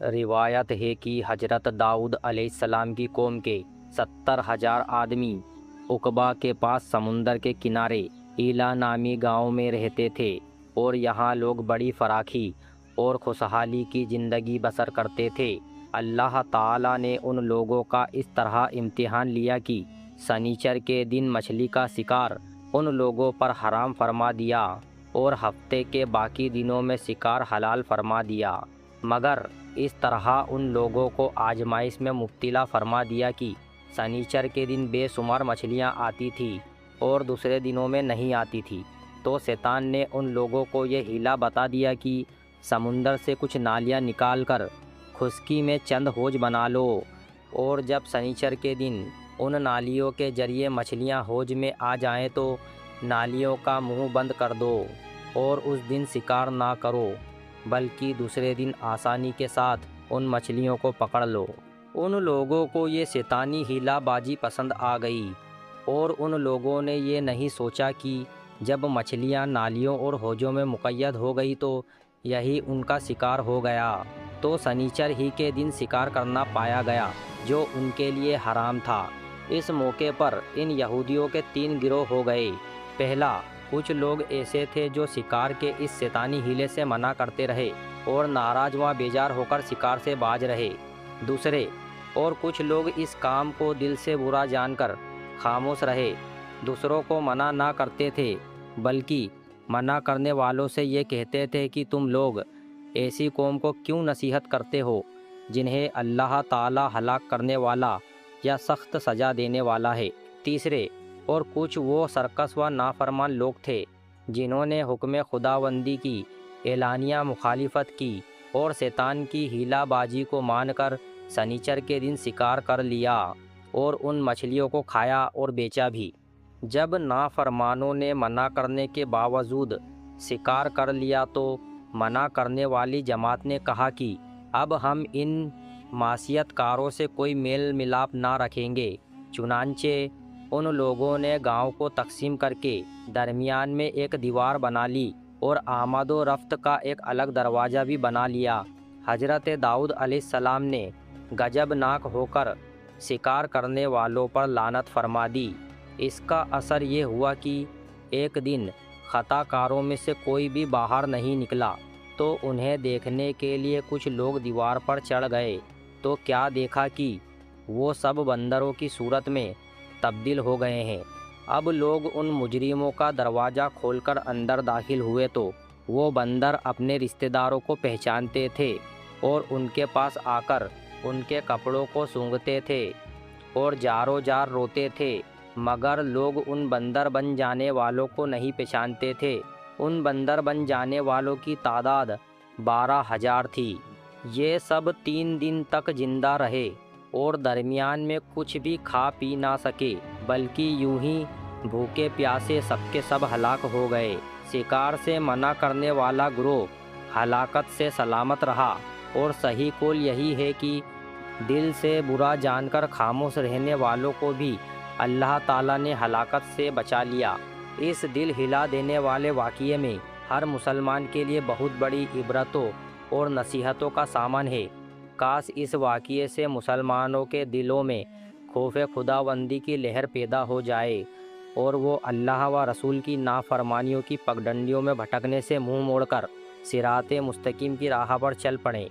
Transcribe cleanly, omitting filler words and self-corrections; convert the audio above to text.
روایت ہے کہ حضرت داؤد علیہ السلام کی قوم کے 70,000 آدمی عقبہ کے پاس سمندر کے کنارے ایلا نامی گاؤں میں رہتے تھے، اور یہاں لوگ بڑی فراخی اور خوشحالی کی زندگی بسر کرتے تھے۔ اللہ تعالیٰ نے ان لوگوں کا اس طرح امتحان لیا کہ سنیچر کے دن مچھلی کا شکار ان لوگوں پر حرام فرما دیا اور ہفتے کے باقی دنوں میں شکار حلال فرما دیا، مگر اس طرح ان لوگوں کو آزمائش میں مبتلا فرما دیا کہ سنیچر کے دن بے شمار مچھلیاں آتی تھیں اور دوسرے دنوں میں نہیں آتی تھی۔ تو شیطان نے ان لوگوں کو یہ ہیلا بتا دیا کہ سمندر سے کچھ نالیاں نکال کر خشکی میں چند حوض بنا لو، اور جب سنیچر کے دن ان نالیوں کے ذریعے مچھلیاں حوض میں آ جائیں تو نالیوں کا منہ بند کر دو اور اس دن شکار نہ کرو، بلکہ دوسرے دن آسانی کے ساتھ ان مچھلیوں کو پکڑ لو۔ ان لوگوں کو یہ شیطانی ہیلا بازی پسند آ گئی، اور ان لوگوں نے یہ نہیں سوچا کہ جب مچھلیاں نالیوں اور حوضوں میں مقید ہو گئی تو یہی ان کا شکار ہو گیا۔ تو سنیچر ہی کے دن شکار کرنا پایا گیا جو ان کے لیے حرام تھا۔ اس موقع پر ان یہودیوں کے 3 گروہ ہو گئے۔ پہلا، کچھ لوگ ایسے تھے جو شکار کے اس شیطانی ہیلے سے منع کرتے رہے اور ناراض و بیزار ہو کر شکار سے باز رہے۔ دوسرے، اور کچھ لوگ اس کام کو دل سے برا جان کر خاموش رہے، دوسروں کو منع نہ کرتے تھے، بلکہ منع کرنے والوں سے یہ کہتے تھے کہ تم لوگ ایسی قوم کو کیوں نصیحت کرتے ہو جنہیں اللہ تعالیٰ ہلاک کرنے والا یا سخت سزا دینے والا ہے۔ تیسرے، اور کچھ وہ سرکش و نافرمان لوگ تھے جنہوں نے حکم خداوندی کی اعلانیہ مخالفت کی اور شیطان کی ہیلا بازی کو مان کر سنیچر کے دن شکار کر لیا اور ان مچھلیوں کو کھایا اور بیچا بھی۔ جب نافرمانوں نے منع کرنے کے باوجود شکار کر لیا تو منع کرنے والی جماعت نے کہا کہ اب ہم ان معصیت کاروں سے کوئی میل ملاپ نہ رکھیں گے۔ چنانچہ ان لوگوں نے گاؤں کو تقسیم کر کے درمیان میں ایک دیوار بنا لی اور آمد و رفت کا ایک الگ دروازہ بھی بنا لیا۔ حضرت داؤد علیہ السلام نے غضب ناک ہو کر شکار کرنے والوں پر لعنت فرما دی۔ اس کا اثر یہ ہوا کہ ایک دن خطا کاروں میں سے کوئی بھی باہر نہیں نکلا، تو انہیں دیکھنے کے لیے کچھ لوگ دیوار پر چڑھ گئے تو کیا دیکھا کہ وہ سب بندروں کی صورت میں تبدیل ہو گئے ہیں۔ اب لوگ ان مجرموں کا دروازہ کھول کر اندر داخل ہوئے تو وہ بندر اپنے رشتہ داروں کو پہچانتے تھے اور ان کے پاس آ کر ان کے کپڑوں کو سونگھتے تھے اور جارو جار روتے تھے، مگر لوگ ان بندر بن جانے والوں کو نہیں پہچانتے تھے۔ ان بندر بن جانے والوں کی تعداد 12,000 تھی۔ یہ سب 3 دن تک زندہ رہے اور درمیان میں کچھ بھی کھا پی نہ سکے، بلکہ یوں ہی بھوکے پیاسے سب کے سب ہلاک ہو گئے۔ شکار سے منع کرنے والا گروہ ہلاکت سے سلامت رہا، اور صحیح قول یہی ہے کہ دل سے برا جان کر خاموش رہنے والوں کو بھی اللہ تعالیٰ نے ہلاکت سے بچا لیا۔ اس دل ہلا دینے والے واقعے میں ہر مسلمان کے لیے بہت بڑی عبرتوں اور نصیحتوں کا سامان ہے۔ کاش اس واقعے سے مسلمانوں کے دلوں میں خوف خداوندی کی لہر پیدا ہو جائے اور وہ اللہ و رسول کی نافرمانیوں کی پگڈنڈیوں میں بھٹکنے سے منہ موڑ کر صراط مستقیم کی راہ پر چل پڑیں۔